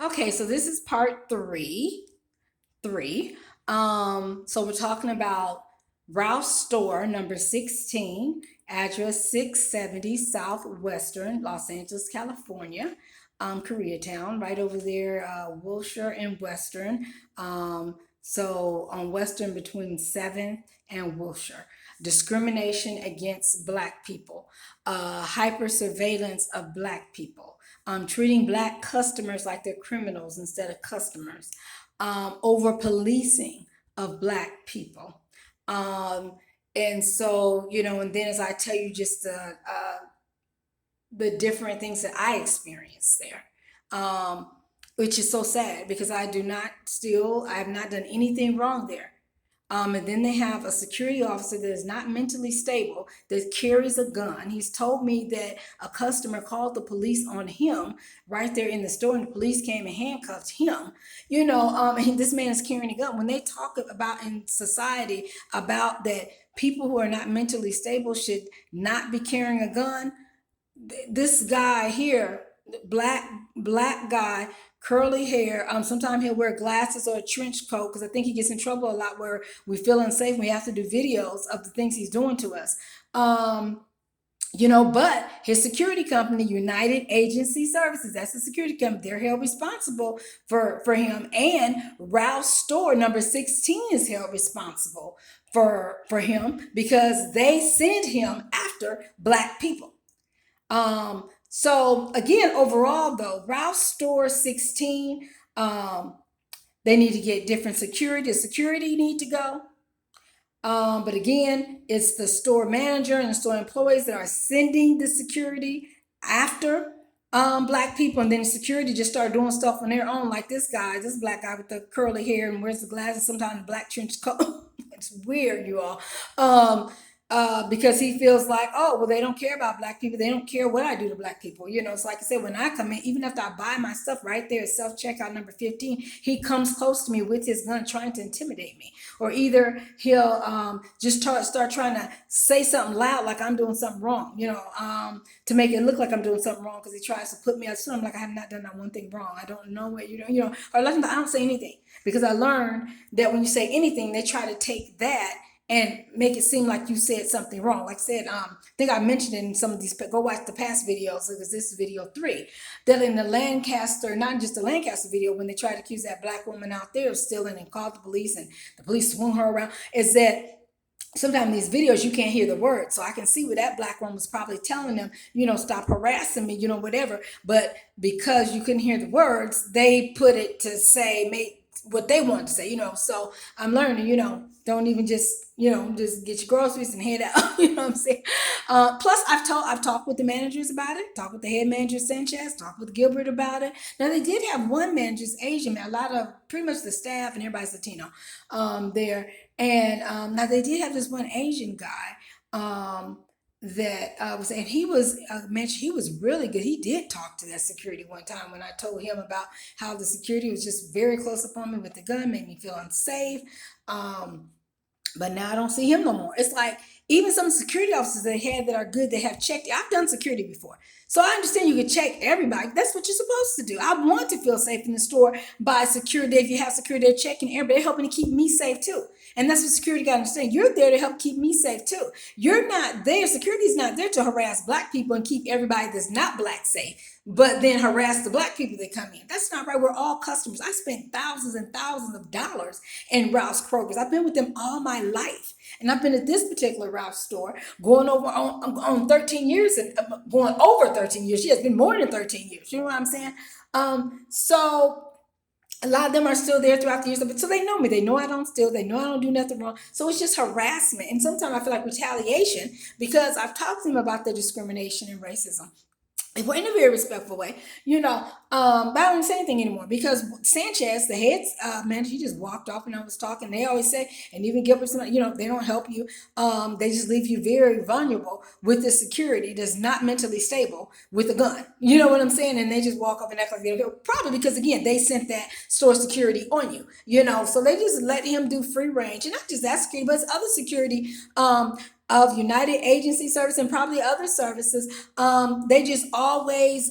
Okay, so this is part three. So we're talking about Rouse Store number 16, address 670 Southwestern, Los Angeles, California, Koreatown, right over there, Wilshire and Western. So on Western between 7th and Wilshire. Discrimination against Black people, hyper surveillance of Black people, treating Black customers like they're criminals instead of customers, over policing of Black people. Um, and so, and then as I tell you just the different things that I experienced there, which is so sad because I have not done anything wrong there. And then they have a security officer that is not mentally stable that carries a gun. He's told me that a customer called the police on him right there in the store, and the police came and handcuffed him. And this man is carrying a gun. When they talk about in society about that people who are not mentally stable should not be carrying a gun, this guy here, black guy, curly hair. Sometimes he'll wear glasses or a trench coat because I think he gets in trouble a lot where we feel unsafe. We have to do videos of the things he's doing to us. But his security company, United Agency Services, that's the security company. They're held responsible for him, and Rouse Store number 16 is held responsible for him because they send him after Black people. So again, overall though, Rouse Store 16, they need to get different security. The security need to go. But again, it's the store manager and the store employees that are sending the security after Black people, and then security just start doing stuff on their own, like this Black guy with the curly hair and wears the glasses, sometimes the black trench coat. It's weird, you all. Because he feels like, oh, well, they don't care about Black people. They don't care what I do to Black people. It's like I said, when I come in, even after I buy my stuff right there, self checkout number 15, he comes close to me with his gun trying to intimidate me. Or either he'll just start trying to say something loud like I'm doing something wrong, to make it look like I'm doing something wrong because he tries to put me on something like I have not done that one thing wrong. I don't know what or I don't say anything because I learned that when you say anything, they try to take that and make it seem like you said something wrong. Like I said, I think I mentioned it in some of these, go watch the past videos because this is video 3. That in the Lancaster, not just the Lancaster video, when they tried to accuse that Black woman out there of stealing and called the police and the police swung her around, is that sometimes these videos you can't hear the words, so I can see where that Black woman was probably telling them, stop harassing me, whatever. But because you couldn't hear the words, they put it to say make what they want to say, So I'm learning, don't even just get your groceries and head out. You know what I'm saying? Plus, I've talked with the managers about it. Talked with the head manager Sanchez. Talked with Gilbert about it. Now they did have one manager's Asian man. A lot of pretty much the staff and everybody's Latino there. And now they did have this one Asian guy. That was, and he was mentioned, he was really good. He did talk to that security one time when I told him about how the security was just very close upon me with the gun, made me feel unsafe. But now I don't see him no more. It's like even some security officers they had that are good, they have checked. I've done security before. So I understand you can check everybody. That's what you're supposed to do. I want to feel safe in the store by security. If you have security, they're checking everybody, they're helping to keep me safe too. And that's what security got to understand. You're there to help keep me safe too. You're not there. Security's not there to harass Black people and keep everybody that's not Black safe, but then harass the Black people that come in. That's not right. We're all customers. I spent thousands and thousands of dollars in Rouse Krogers. I've been with them all my life. And I've been at this particular Rouse store going over on 13 years and going over 13 years. She has been more than 13 years. You know what I'm saying? So a lot of them are still there throughout the years, but so they know me. They know I don't steal. They know I don't do nothing wrong. So it's just harassment. And sometimes I feel like retaliation because I've talked to them about the discrimination and racism in a very respectful way, but I don't say anything anymore because Sanchez, the head manager, he just walked off and I was talking. They always say, and even Gilbert, they don't help you. They just leave you very vulnerable with the security that's not mentally stable with a gun. You know what I'm saying? And they just walk up and act like they don't. Probably because, again, they sent that store security on you, so they just let him do free range. And not just that security, but it's other security of United Agency Service and probably other services. They just always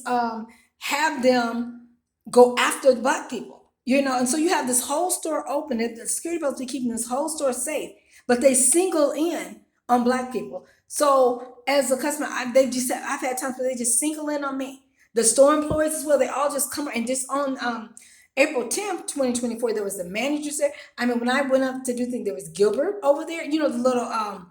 have them go after the black people, and so you have this whole store open. The security folks be keeping this whole store safe, but they single in on black people. So as a customer, I've had times where they just single in on me. The store employees as well, they all just come and just on April 10th, 2024, there was the managers there. I mean, when I went up to do things, there was Gilbert over there, the little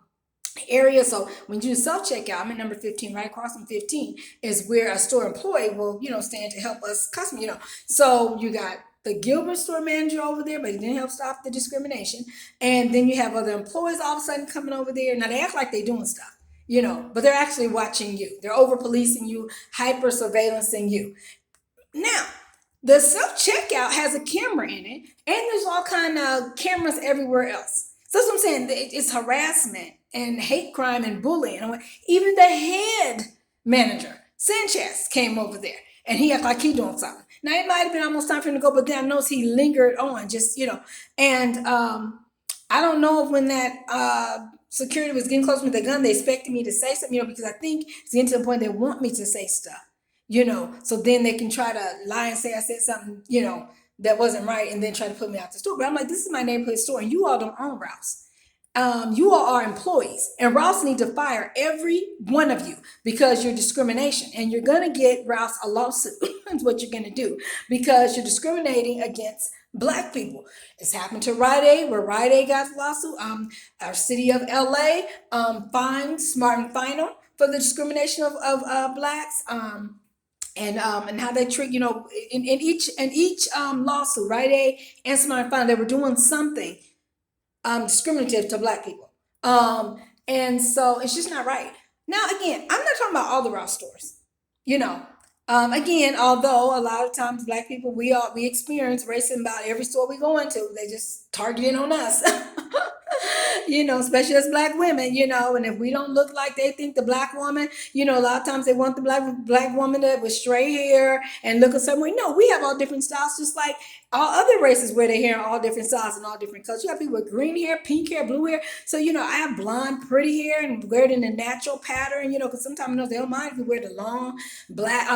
area. So when you do self checkout, I'm at number 15, right across from 15 is where a store employee will, stand to help us customer. So you got the Gilbert store manager over there, but he didn't help stop the discrimination. And then you have other employees all of a sudden coming over there. Now they act like they're doing stuff, but they're actually watching you. They're over policing you, hyper surveillancing you. Now, the self checkout has a camera in it, and there's all kind of cameras everywhere else. So that's what I'm saying. It's harassment and hate crime and bullying. Even the head manager, Sanchez, came over there, and he acted like he doing something. Now, it might have been almost time for him to go, but then I noticed he lingered on, and I don't know if when that security was getting close with the gun, they expected me to say something, because I think it's getting to the point they want me to say stuff. So then they can try to lie and say I said something, that wasn't right, and then try to put me out the store. But I'm like, this is my neighborhood store, and you all don't own Rouse. You all are employees, and Rouse need to fire every one of you because you're discrimination, and you're gonna get Rouse a lawsuit. That's what you're gonna do, because you're discriminating against black people. It's happened to Rite Aid, where Rite Aid got a lawsuit. Our city of LA fined Smart and Final for the discrimination of blacks. And how they treat, in each lawsuit, Rite Aid and Smart and Final, they were doing something discriminative to black people. And so it's just not right. Now, again, I'm not talking about all the Rouse stores. Again, although a lot of times black people, we experience racism about every store we go into. They just targeting on us. Especially as black women, and if we don't look like they think the black woman, a lot of times they want the black woman with straight hair and look a certain way. No, we have all different styles, just like all other races wear their hair in all different styles and all different colors. You have people with green hair, pink hair, blue hair. So, I have blonde, pretty hair and wear it in a natural pattern, because sometimes they don't mind if you wear the long black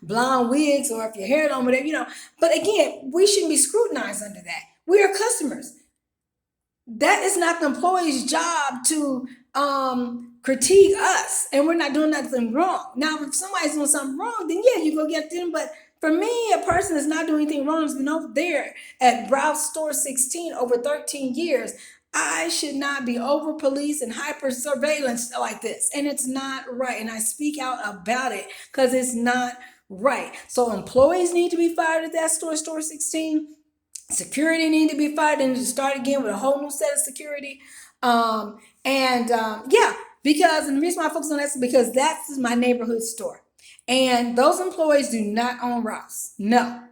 blonde wigs, or if your hair long, whatever, But again, we shouldn't be scrutinized under that. We are customers. That is not the employee's job to critique us, and we're not doing nothing wrong. Now, if somebody's doing something wrong, then yeah, you go get them. But for me, a person that's not doing anything wrong has been over there at Rouse Store 16 over 13 years. I should not be over police and hyper surveillance like this, and it's not right. And I speak out about it because it's not right. So employees need to be fired at that store 16. Security need to be fired and to start again with a whole new set of security. Yeah, because, and the reason why I focus on that is because that's my neighborhood store. And those employees do not own Rouse. No.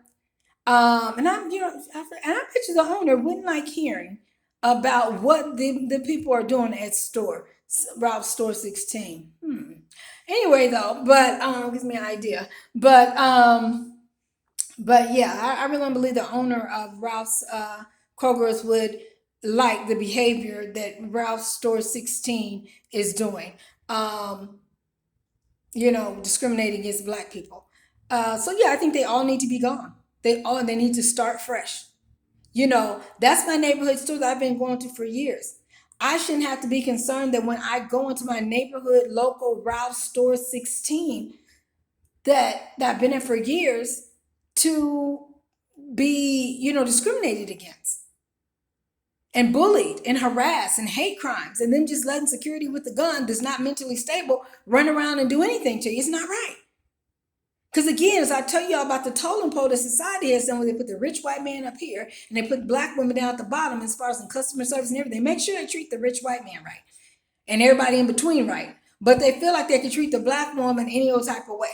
And I bet you the owner wouldn't like hearing about what the people are doing at Rouse Store 16. Anyway, though, but gives me an idea. But yeah, I really don't believe the owner of Rouse Kroger's would like the behavior that Rouse Store 16 is doing. Discriminating against black people. So yeah, I think they all need to be gone. They need to start fresh. That's my neighborhood store that I've been going to for years. I shouldn't have to be concerned that when I go into my neighborhood local Rouse Store 16 that I've been in for years to be, discriminated against and bullied and harassed and hate crimes, and then just letting security with the gun that's not mentally stable run around and do anything to you. It's not right. Because again, as I tell y'all about the totem pole that society has done, where they put the rich white man up here and they put black women down at the bottom as far as in customer service and everything, make sure they treat the rich white man right and everybody in between right. But they feel like they can treat the black woman any old type of way.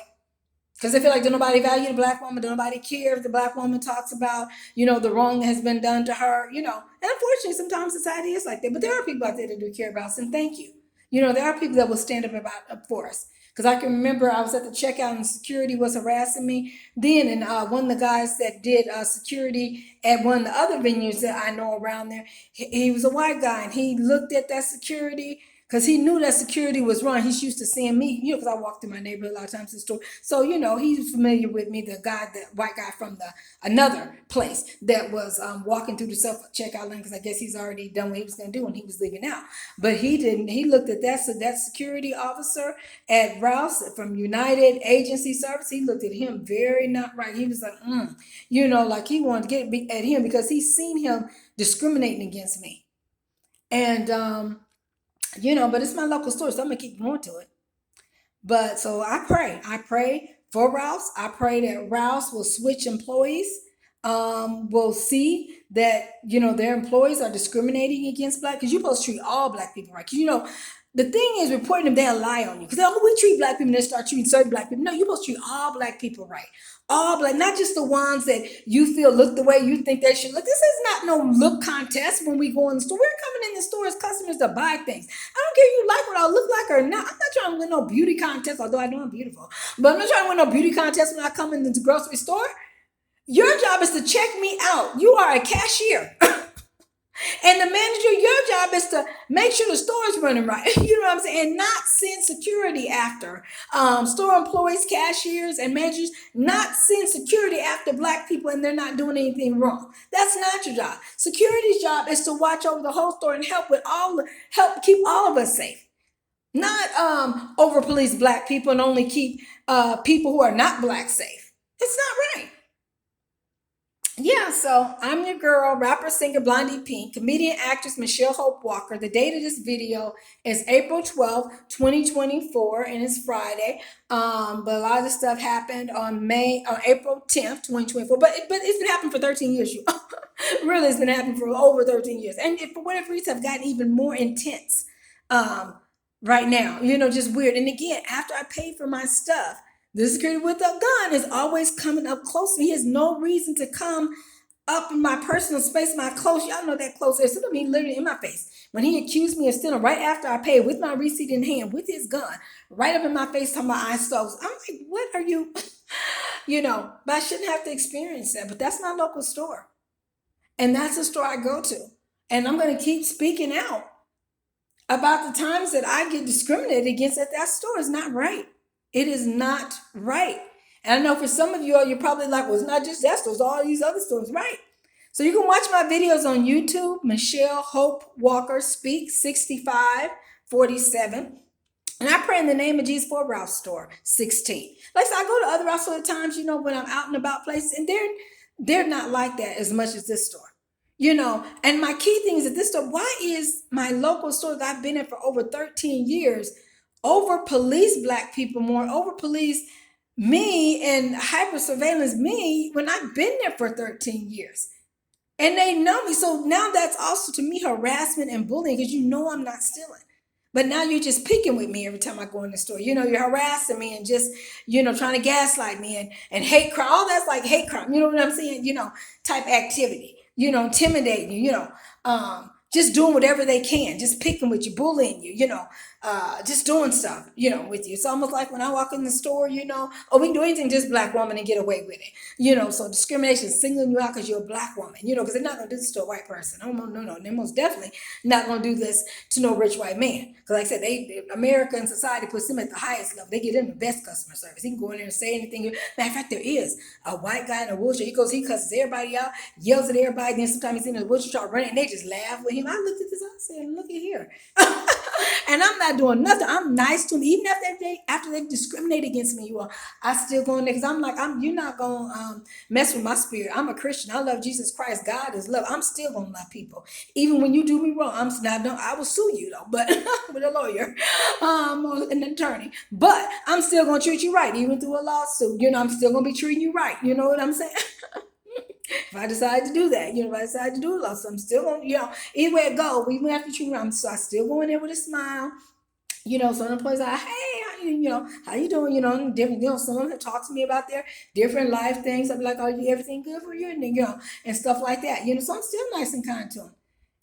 Because they feel like don't nobody value the black woman, don't nobody care if the black woman talks about, the wrong that has been done to her, And unfortunately, sometimes society is like that. But there are people out there that do care about us, and thank you. There are people that will stand up for us. Because I can remember I was at the checkout and security was harassing me then. And one of the guys that did security at one of the other venues that I know around there, he was a white guy. And he looked at that security, Because he knew that security was wrong. He's used to seeing me, because I walk through my neighborhood a lot of times in the store. So, he's familiar with me, the white guy from the another place that was walking through the self-checkout line, because I guess he's already done what he was going to do when he was leaving out. But he didn't. He looked at that security officer at Rouse from United Agency Service. He looked at him very not right. He was like, like he wanted to get at him because he's seen him discriminating against me. And, but it's my local store, so I'm going to keep going to it. But so I pray for Rouse. I pray that Rouse will switch employees. Will see that, their employees are discriminating against black, because you're supposed to treat all black people right. Because, the thing is, reporting them, they'll lie on you. Because we treat black people and they start treating certain black people. No, you're supposed to treat all black people right. All black, not just the ones that you feel look the way you think they should look. This is not no look contest when we go in the store. We're coming in the store as customers to buy things. I don't care if you like what I look like or not. I'm not trying to win no beauty contest, although I know I'm beautiful. But I'm not trying to win no beauty contest when I come in the grocery store. Your job is to check me out. You are a cashier. And the manager, your job is to make sure the store is running right. You know what I'm saying? And not send security after store employees, cashiers, and managers. Not send security after black people and they're not doing anything wrong. That's not your job. Security's job is to watch over the whole store and help keep all of us safe. Not over police black people and only keep people who are not black safe. It's not right. Yeah, so I'm your girl, rapper, singer, Blondie Pink, comedian, actress, Michelle Hope Walker. The date of this video is April 12th, 2024, and it's Friday. But a lot of this stuff happened on April 10th, 2024. But it's been happening for 13 years. Really, it's been happening for over 13 years. And for whatever reason, have gotten even more intense right now. Just weird. And again, after I paid for my stuff, the security with a gun is always coming up close. He has no reason to come up in my personal space, my close. Y'all know that close. There's something literally in my face. When he accused me of stealing right after I paid with my receipt in hand, with his gun, right up in my face, talking about I stole. I'm like, what are you? But I shouldn't have to experience that. But that's my local store. And that's the store I go to. And I'm going to keep speaking out about the times that I get discriminated against at that store. Is not right. It is not right. And I know for some of you, you're probably like, well, it's not just that store, it's all these other stores, right? So you can watch my videos on YouTube, Michelle Hope Walker Speak 6547. And I pray in the name of Jesus for Rouse Store 16. Like I said, I go to other Rouse Store at times, when I'm out and about places, and they're not like that as much as this store. And my key thing is at this store, why is my local store that I've been in for over 13 years over police black people more, over police me and hyper surveillance me when I've been there for 13 years. And they know me. So now that's also to me harassment and bullying, because I'm not stealing. But now you're just picking with me every time I go in the store. You're harassing me and just, trying to gaslight me and hate crime. All that's like hate crime. You know what I'm saying? Type activity, intimidating you, just doing whatever they can, just picking with you, bullying you, just doing stuff, with you. It's almost like when I walk in the store, we can do anything, just black woman, and get away with it. So discrimination, singling you out because you're a black woman, because they're not going to do this to a white person. No. They're most definitely not going to do this to no rich white man. Because like I said, America and society puts them at the highest level. They give them the best customer service. He can go in there and say anything. Matter of fact, there is a white guy in a wheelchair. He cusses everybody out, yells at everybody. Then sometimes he's in a wheelchair, start running, and they just laugh with him. I looked at this, I said, look at here. And I'm not doing nothing. I'm nice to them. Even after they've discriminated against me, I still go in there, because I'm like, you're not going to mess with my spirit. I'm a Christian. I love Jesus Christ. God is love. I'm still going to love people. Even when you do me wrong, I will sue you though, but with a lawyer, an attorney. But I'm still going to treat you right, even through a lawsuit. I'm still going to be treating you right. You know what I'm saying? If I decide to do that, if I decide to do a lawsuit, I'm still going to, either way it go, we have to treat you right. So I still go in there with a smile. Some employees are like, hey, how you doing? Different, some of them talk to me about their different life things. I'm like, everything good for you? And stuff like that. So I'm still nice and kind to them.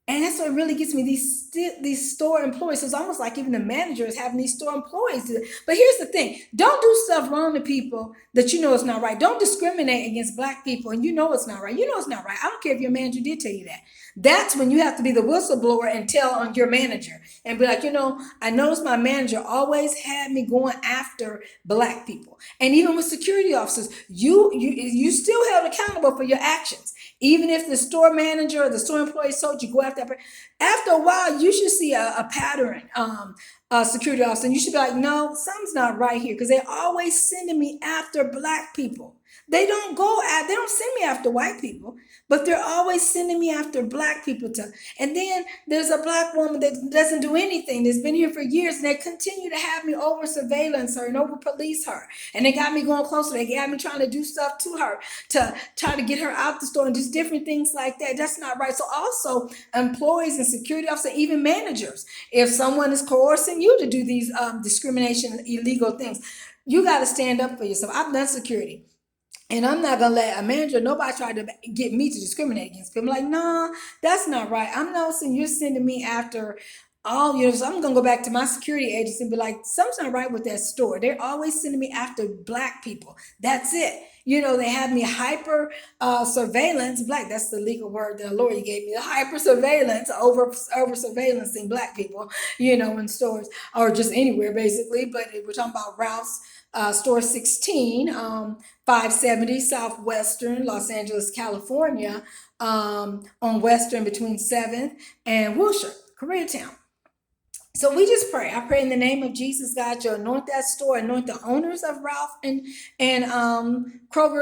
And that's what really gets me. These store employees. So it's almost like even the managers having these store employees do it. But here's the thing: don't do stuff wrong to people that you know is not right. Don't discriminate against black people, and you know it's not right. You know it's not right. I don't care if your manager did tell you that. That's when you have to be the whistleblower and tell on your manager and be like, I noticed my manager always had me going after black people, and even with security officers, you still held accountable for your actions. Even if the store manager or the store employee told you go after that, after a while, you should see a pattern. Security officer, and you should be like, no, something's not right here because they're always sending me after black people. They don't send me after white people, but they're always sending me after black people to. And then there's a black woman that doesn't do anything, that's been here for years, and they continue to have me over surveillance her and over police her. And they got me going closer. They got me trying to do stuff to her to try to get her out the store and just different things like that. That's not right. So also employees and security officers, even managers, if someone is coercing you to do these discrimination, illegal things, you got to stand up for yourself. I've done security. And I'm not gonna let a manager, nobody try to get me to discriminate against people. I'm like, no, that's not right. I'm noticing you're sending me after all years. So I'm gonna go back to my security agency and be like, something's not right with that store. They're always sending me after black people. That's it. They have me hyper surveillance black. That's the legal word that a lawyer gave me. The hyper surveillance over surveillancing black people, in stores or just anywhere basically. But we're talking about Ralph's store 16, 570 Southwestern, Los Angeles, California, on Western between 7th and Wilshire, Koreatown. So we just pray. I pray in the name of Jesus, God, you anoint that store, anoint the owners of Ralph and Kroger